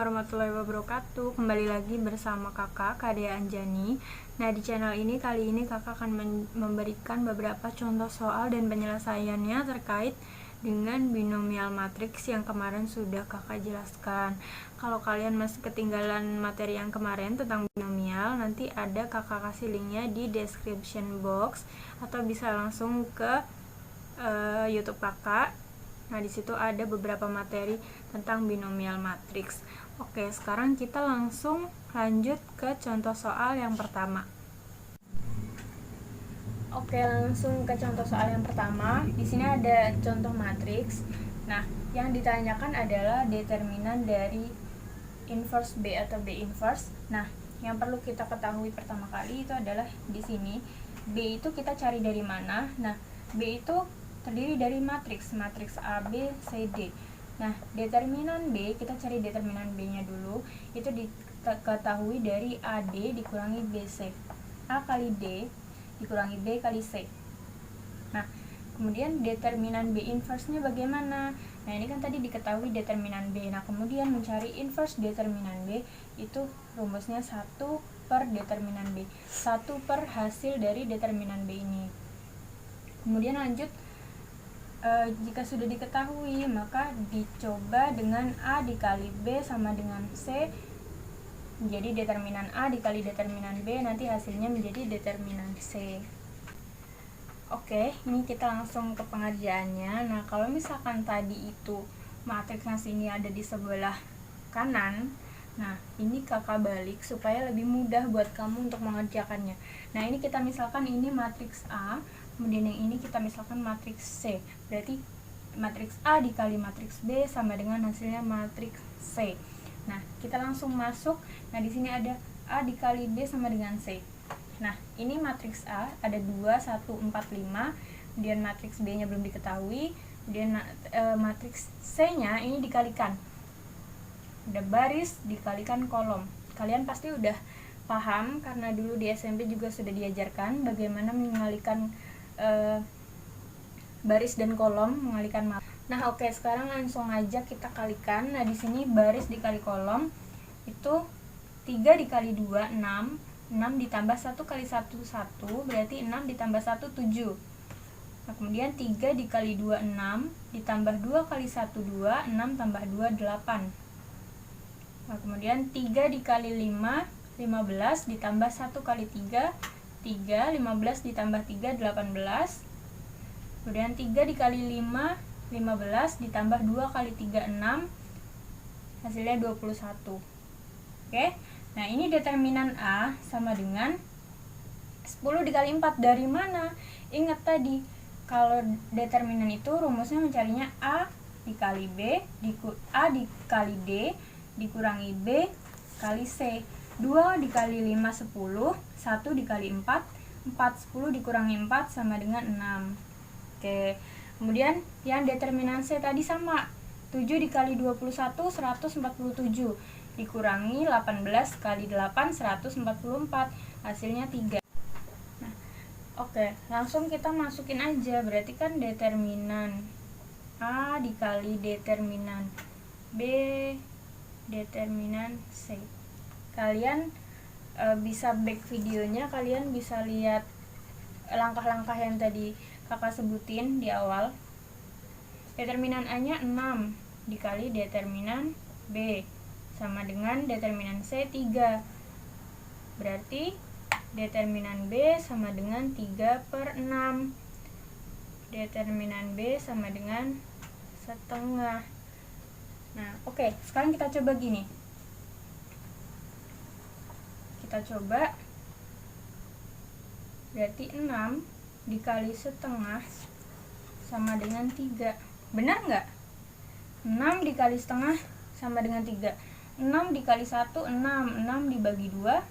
warahmatullahi wabarakatuh. Kembali lagi bersama kakak, Kadea Anjani. Nah, di channel ini kali ini kakak akan memberikan beberapa contoh soal dan penyelesaiannya terkait dengan binomial matriks yang kemarin sudah kakak jelaskan. Kalau kalian masih ketinggalan materi yang kemarin tentang binomial, nanti ada kakak kasih linknya di description box atau bisa langsung ke YouTube kakak. Nah, di situ ada beberapa materi tentang binomial matriks. Oke, sekarang kita langsung lanjut ke contoh soal yang pertama. Oke, langsung ke contoh soal yang pertama. Di sini ada contoh matriks. Nah, yang ditanyakan adalah determinan dari inverse B atau B inverse. Nah, yang perlu kita ketahui pertama kali itu adalah di sini B itu kita cari dari mana? Nah, B itu terdiri dari matriks A, B, C, D. Nah, determinan B, kita cari determinan B-nya dulu. Itu diketahui dari AD dikurangi BC. A kali D dikurangi B kali C. Nah, kemudian determinan B inverse-nya bagaimana? Nah, ini kan tadi diketahui determinan B. Nah, kemudian mencari inverse determinan B, itu rumusnya 1 per determinan B. 1 per hasil dari determinan B ini. Kemudian lanjut, jika sudah diketahui, maka dicoba dengan A dikali B sama dengan C. Jadi determinan A dikali determinan B, nanti hasilnya menjadi determinan C. Oke, ini kita langsung ke pengerjaannya. Nah, kalau misalkan tadi itu matriksnya sini ada di sebelah kanan, nah ini kakak balik supaya lebih mudah buat kamu untuk mengerjakannya. Nah, ini kita misalkan ini matriks A, kemudian yang ini kita misalkan matriks C. Berarti matriks A dikali matriks B sama dengan hasilnya matriks C. Nah, kita langsung masuk. Nah, di sini ada A dikali B sama dengan C. Nah, ini matriks A ada 2, 1, 4, 5. Kemudian matriks B-nya belum diketahui. Kemudian matriks C-nya ini dikalikan. Ada baris dikalikan kolom. Kalian pasti udah paham karena dulu di SMP juga sudah diajarkan bagaimana mengalikan baris dan kolom, mengalihkan map. Nah, oke, sekarang langsung aja kita kalikan. Nah, di sini baris dikali kolom itu 3 dikali 2 6, 6 ditambah 1 kali 1 1, berarti 6 ditambah 1 7. Nah, kemudian 3 dikali 2 6, ditambah 2 kali 1 2, 6 tambah 2 8. Nah, kemudian 3 dikali 5 15, ditambah 1 kali 3 3, 15 ditambah 3 18. Kemudian 3 dikali 5 15, ditambah 2 kali 3 6, hasilnya 21. Oke, nah ini determinan A sama dengan 10 dikali 4. Dari mana? Ingat tadi, kalau determinan itu rumusnya mencarinya A dikali B, A dikali D, dikurangi B kali C. 2 dikali 5 10, 1 dikali 4 10 dikurangi 4 sama dengan 6. Oke, kemudian yang determinan C tadi sama, 7 dikali 21 147, dikurangi 18 kali 8 144, hasilnya 3. Nah, oke, langsung kita masukin aja. Berarti kan determinan A dikali determinan B determinan C. Kalian bisa back videonya, kalian bisa lihat langkah-langkah yang tadi kakak sebutin di awal. Determinan A nya 6 dikali determinan B sama dengan determinan C 3. Berarti determinan B sama dengan 3 per 6. Determinan B sama dengan setengah. Nah, oke, sekarang kita coba gini. Kita coba, berarti 6 dikali setengah sama dengan 3. Benar nggak? 6 dikali setengah sama dengan 3. 6 dikali 1 6, 6 dibagi 2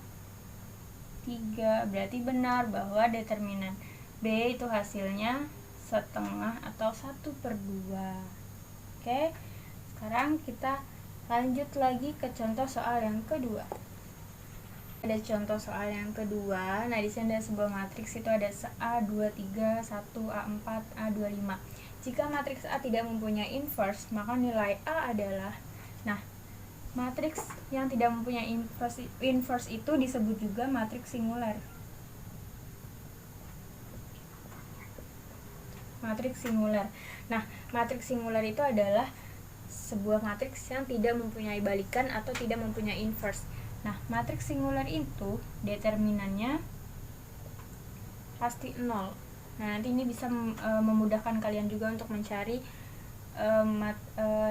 3. Berarti benar bahwa determinan B itu hasilnya setengah atau 1 per 2. Oke, sekarang kita lanjut lagi ke contoh soal yang kedua. Ada contoh soal yang kedua. Nah, di sini ada sebuah matriks, itu ada A23, 1, A4, A25. Jika matriks A tidak mempunyai inverse, maka nilai A adalah, nah, matriks yang tidak mempunyai inverse itu disebut juga matriks singular. Matriks singular. Nah, matriks singular itu adalah sebuah matriks yang tidak mempunyai balikan atau tidak mempunyai inverse. Nah, matriks singular itu determinannya pasti 0. Nah, nanti ini bisa memudahkan kalian juga untuk mencari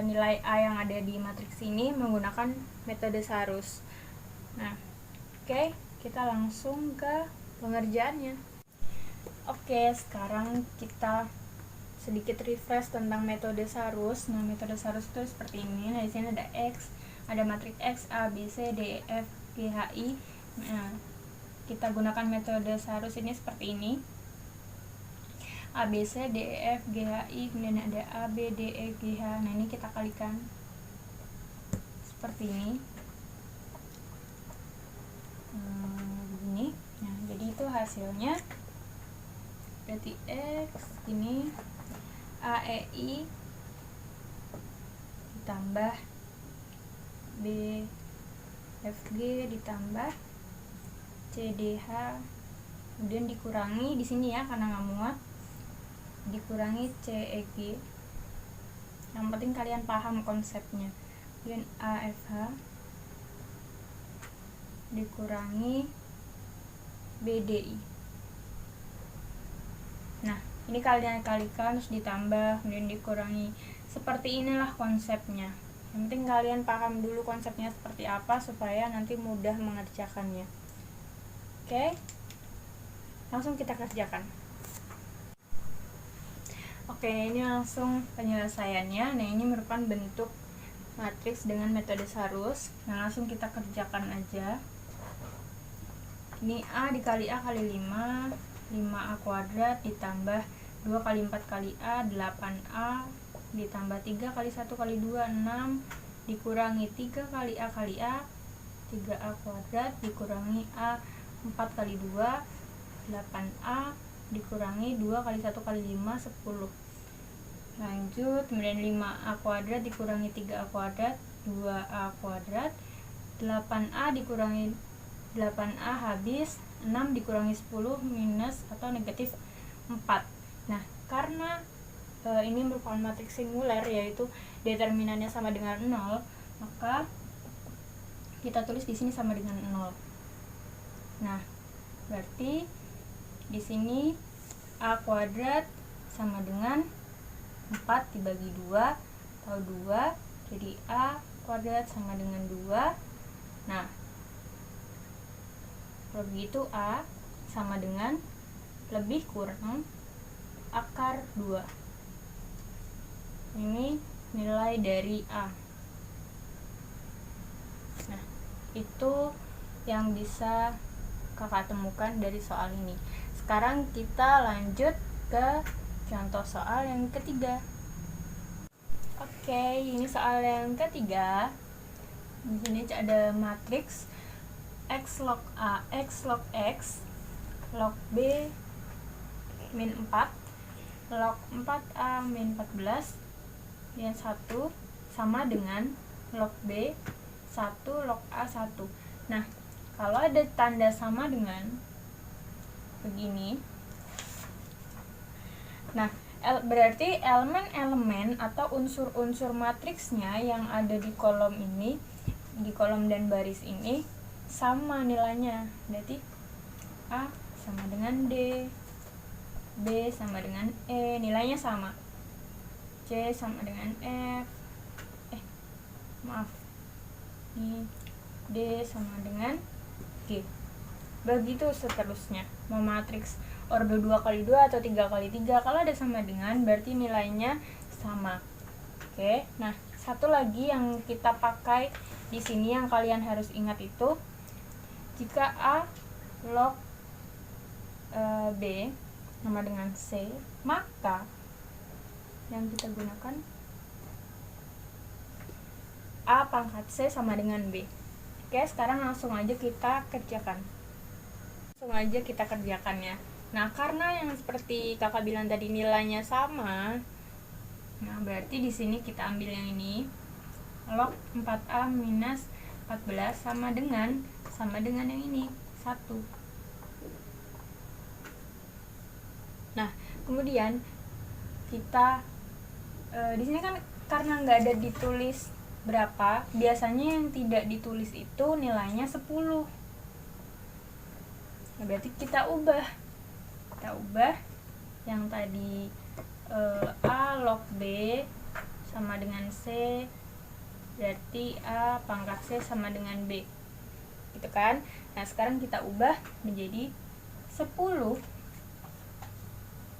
nilai A yang ada di matriks ini menggunakan metode Sarus. Nah, oke, kita langsung ke pengerjaannya. Oke, sekarang kita sedikit refresh tentang metode Sarus. Nah, metode Sarus itu seperti ini. Nah, di sini ada X, ada matriks X, A, B, C, D, E, F, G, H, I. Nah, kita gunakan metode Sarus ini seperti ini. A, B, C, D, E, F, G, H, I, kemudian ada A, B, D, E, G, H. Nah, ini kita kalikan seperti ini. Begini. Nah, jadi itu hasilnya. Berarti X ini A, E, I ditambah B, F, G ditambah C, D, H, kemudian dikurangi di sini ya karena nggak muat, dikurangi C, E, G. Yang penting kalian paham konsepnya. Kemudian A, F, H dikurangi B, D, I. Nah, ini kalian kalikan terus ditambah kemudian dikurangi. Seperti inilah konsepnya. Yang penting kalian paham dulu konsepnya seperti apa supaya nanti mudah mengerjakannya. Oke, langsung kita kerjakan. Oke, ini langsung penyelesaiannya. Nah, ini merupakan bentuk matriks dengan metode Sarus. Nah, langsung kita kerjakan aja. Ini A dikali A kali 5, 5A kuadrat ditambah 2 kali 4 kali A, 8A ditambah 3 kali 1 kali 2, 6 dikurangi 3 kali A kali A, 3A kuadrat dikurangi A 4 kali 2, 8A dikurangi 2 kali 1 kali 5, 10. Lanjut, kemudian 5A kuadrat dikurangi 3A kuadrat, 2A kuadrat, 8A dikurangi 8A habis, 6 dikurangi 10 minus atau negatif 4. Nah, karena ini merupakan matriks singular, yaitu determinannya sama dengan 0, maka kita tulis di sini sama dengan 0. Nah, berarti di sini A kuadrat sama dengan 4 dibagi 2 atau 2, jadi A kuadrat sama dengan 2. Nah, kalau begitu A sama dengan lebih kurang akar 2. Ini nilai dari A. Nah, itu yang bisa kakak temukan dari soal ini. Sekarang kita lanjut ke contoh soal yang ketiga. Oke, ini soal yang ketiga. Di sini ada matriks X log A, X log X, log B min 4, log 4A min 14, yang 1 sama dengan log B 1 log A 1. Nah, kalau ada tanda sama dengan begini, nah berarti elemen-elemen atau unsur-unsur matriksnya yang ada di kolom ini, di kolom dan baris ini sama nilainya. Berarti A sama dengan D, B sama dengan E, nilainya sama. C sama dengan F, ini D sama dengan G. Begitu seterusnya. Mau matriks ordo 2 kali 2 atau 3 kali 3, kalau ada sama dengan berarti nilainya sama. Oke, nah satu lagi yang kita pakai di sini yang kalian harus ingat itu, jika A log B sama dengan C, maka yang kita gunakan A pangkat C sama dengan B. Oke, sekarang langsung aja kita kerjakan. Ya. Nah, karena yang seperti kakak bilang tadi nilainya sama, nah berarti di sini kita ambil yang ini, log 4A minus 14 sama dengan yang ini 1. Nah, kemudian kita di sini kan karena nggak ada ditulis berapa, biasanya yang tidak ditulis itu nilainya 10. Nah, berarti kita ubah yang tadi A log B sama dengan C, berarti A pangkat C sama dengan B, gitu kan. Nah, sekarang kita ubah menjadi 10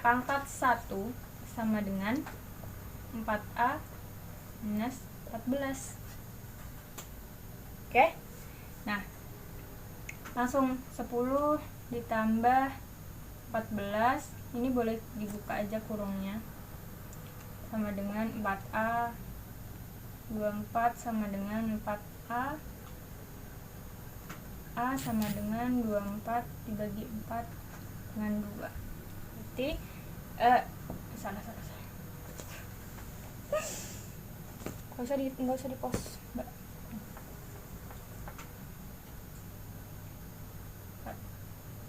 pangkat 1 sama dengan 4A minus 14. Oke. Nah, langsung 10 ditambah 14, ini boleh dibuka aja kurungnya, sama dengan 4A. 24 sama dengan 4A. A sama dengan 24 dibagi 4 dengan 2. Berarti salah. Nggak usah di pause, Mbak.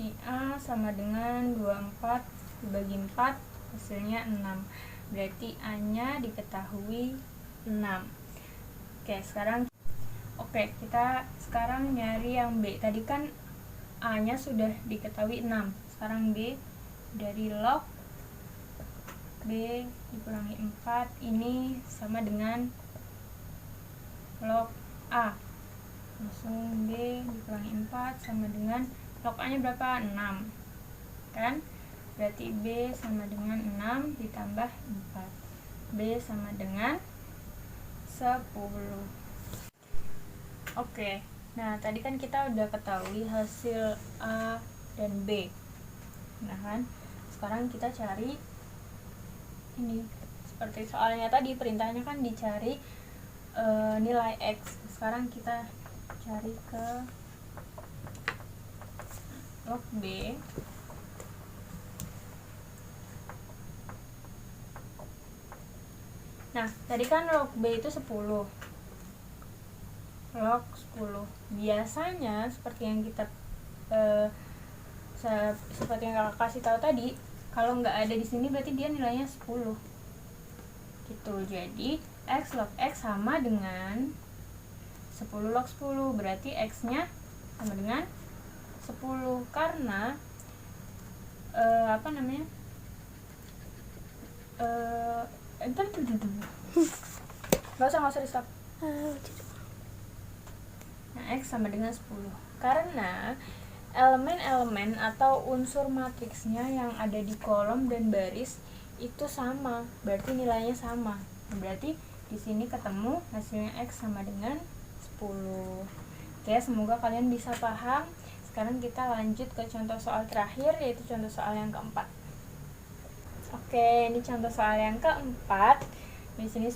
Ini A sama dengan 24 dibagi 4, hasilnya 6. Berarti A-nya diketahui 6. Oke, kita sekarang nyari yang B. Tadi kan A-nya sudah diketahui 6. Sekarang B, dari log B dikurangi 4 ini sama dengan log A. Langsung B dikurangi 4 sama dengan log A nya berapa? 6 kan? Berarti B sama dengan 6 ditambah 4, B sama dengan 10. Oke, nah tadi kan kita udah ketahui hasil A dan B. Nah kan, sekarang kita cari ini. Seperti soalnya tadi, perintahnya kan dicari nilai X. Sekarang kita cari ke log B. Nah, tadi kan log B itu 10. Log 10. Biasanya seperti yang kita seperti yang kakak kasih tahu tadi, kalau nggak ada di sini berarti dia nilainya 10. Gitu. Jadi X log X sama dengan 10 log 10. Berarti X-nya sama dengan 10 karena nggak usah di stop. Nah, X sama dengan 10 karena elemen-elemen atau unsur matriksnya yang ada di kolom dan baris itu sama, berarti nilainya sama. Berarti di sini ketemu hasilnya X sama dengan 10. Oke, semoga kalian bisa paham. Sekarang kita lanjut ke contoh soal terakhir, yaitu contoh soal yang keempat. Oke, ini contoh soal yang keempat. Di sini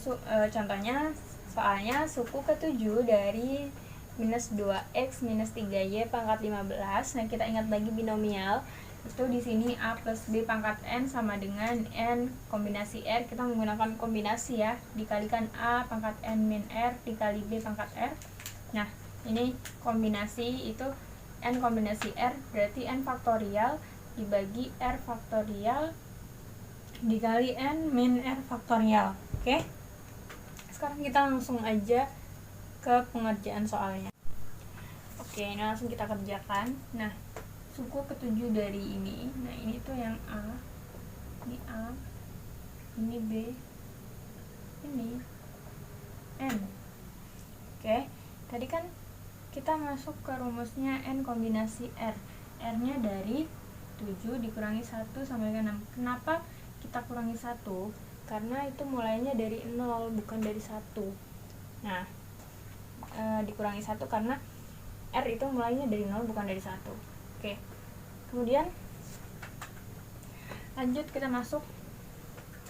contohnya soalnya suku ke-7 dari minus 2x minus 3y pangkat 15. Nah, kita ingat lagi binomial. Itu di sini A plus B pangkat N sama dengan N kombinasi R. Kita menggunakan kombinasi ya. Dikalikan A pangkat N min R dikali B pangkat R. Nah, ini kombinasi itu N kombinasi R, berarti N faktorial dibagi R faktorial dikali N min R faktorial. Oke? Sekarang kita langsung aja ke pengerjaan soalnya. Oke, ini langsung kita kerjakan. Nah, suku ke-7 dari ini. Nah, ini tuh yang A. Ini A. Ini B. Ini N. Oke, tadi kan kita masuk ke rumusnya N kombinasi R. R-nya dari 7 dikurangi 1 sama dengan 6. Kenapa kita kurangi 1? Karena itu mulainya dari 0, bukan dari 1. Nah, dikurangi 1 karena R itu mulainya dari 0 bukan dari 1. Oke. Kemudian lanjut kita masuk.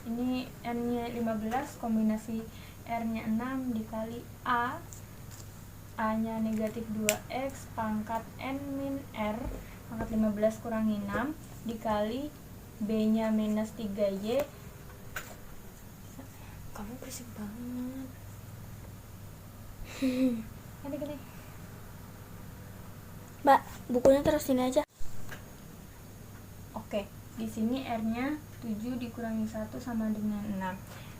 Ini N-nya 15 kombinasi R-nya 6 dikali A. A-nya negatif 2x pangkat N min R pangkat 15 kurangi 6 dikali B-nya minus 3y. Kamu berisik banget. Ganti. Mbak, bukunya terus sini aja. Oke, di sini R-nya 7 dikurangi 1 sama dengan 6.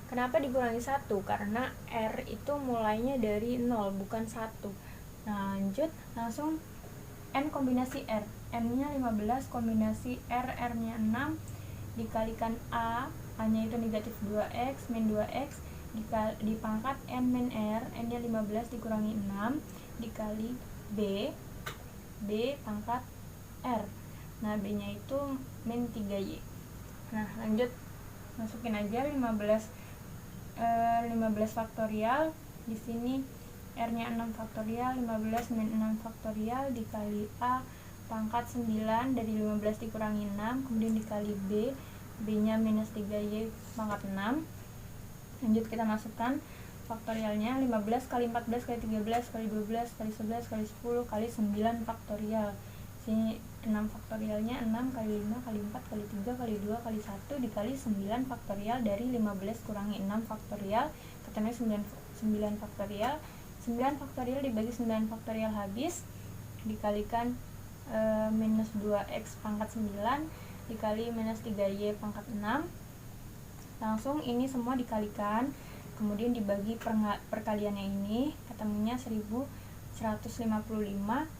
Kenapa dikurangi 1? Karena R itu mulainya dari 0, bukan 1. Nah, lanjut, langsung N kombinasi R. N-nya 15, kombinasi R, R-nya 6, dikalikan A-nya itu negatif 2X, min 2X, dipangkat N min R, N-nya 15 dikurangi 6, dikali B, B pangkat R. Nah, B-nya itu min 3Y. Nah, lanjut, masukin aja 15 faktorial. Di sini R-nya 6 faktorial, 15 min 6 faktorial dikali A pangkat 9, dari 15 dikurangi 6, kemudian dikali B, B-nya minus 3Y pangkat 6. Lanjut kita masukkan faktorialnya, 15 kali 14 kali 13 kali 12 kali 11 kali 10 kali 9 faktorial. Sini 6 faktorialnya 6 kali 5 kali 4 kali 3 kali 2 kali 1 dikali 9 faktorial, dari 15 kurangi 6 faktorial ketemu 9 faktorial. 9 faktorial dibagi 9 faktorial habis, dikalikan minus 2x pangkat 9 dikali minus 3y pangkat 6. Langsung ini semua dikalikan, kemudian dibagi perkaliannya ini, ketemunya 1155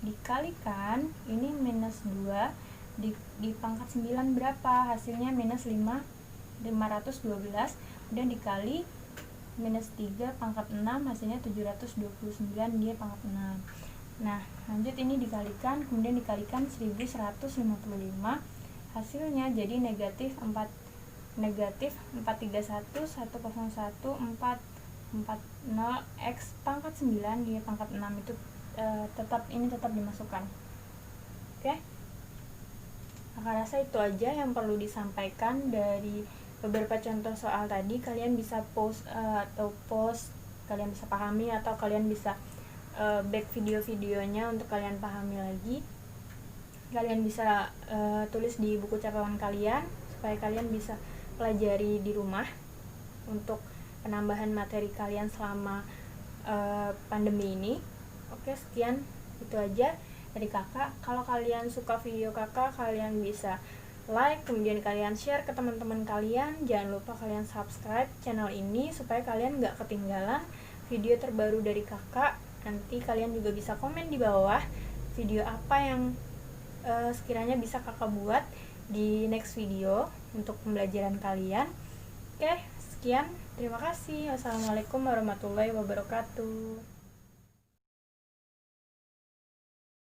dikalikan ini minus 2 di pangkat 9 berapa? Hasilnya minus 512, kemudian dikali minus 3 pangkat 6, hasilnya 729, dia pangkat 6. Nah, lanjut ini dikalikan, kemudian dikalikan 1155, hasilnya jadi negatif 431 101 440 x pangkat 9, dia pangkat 6 itu tetap dimasukkan. Oke. Aku rasa itu aja yang perlu disampaikan dari beberapa contoh soal tadi. Kalian bisa post, kalian bisa pahami, atau kalian bisa back video-videonya untuk kalian pahami lagi. Kalian bisa tulis di buku catatan kalian supaya kalian bisa pelajari di rumah untuk penambahan materi kalian selama pandemi ini. Oke, sekian itu aja dari kakak. Kalau kalian suka video kakak, kalian bisa like, kemudian kalian share ke teman-teman kalian. Jangan lupa kalian subscribe channel ini supaya kalian gak ketinggalan video terbaru dari kakak. Nanti kalian juga bisa komen di bawah video apa yang sekiranya bisa kakak buat di next video untuk pembelajaran kalian. Oke, sekian, terima kasih. Wassalamualaikum warahmatullahi wabarakatuh.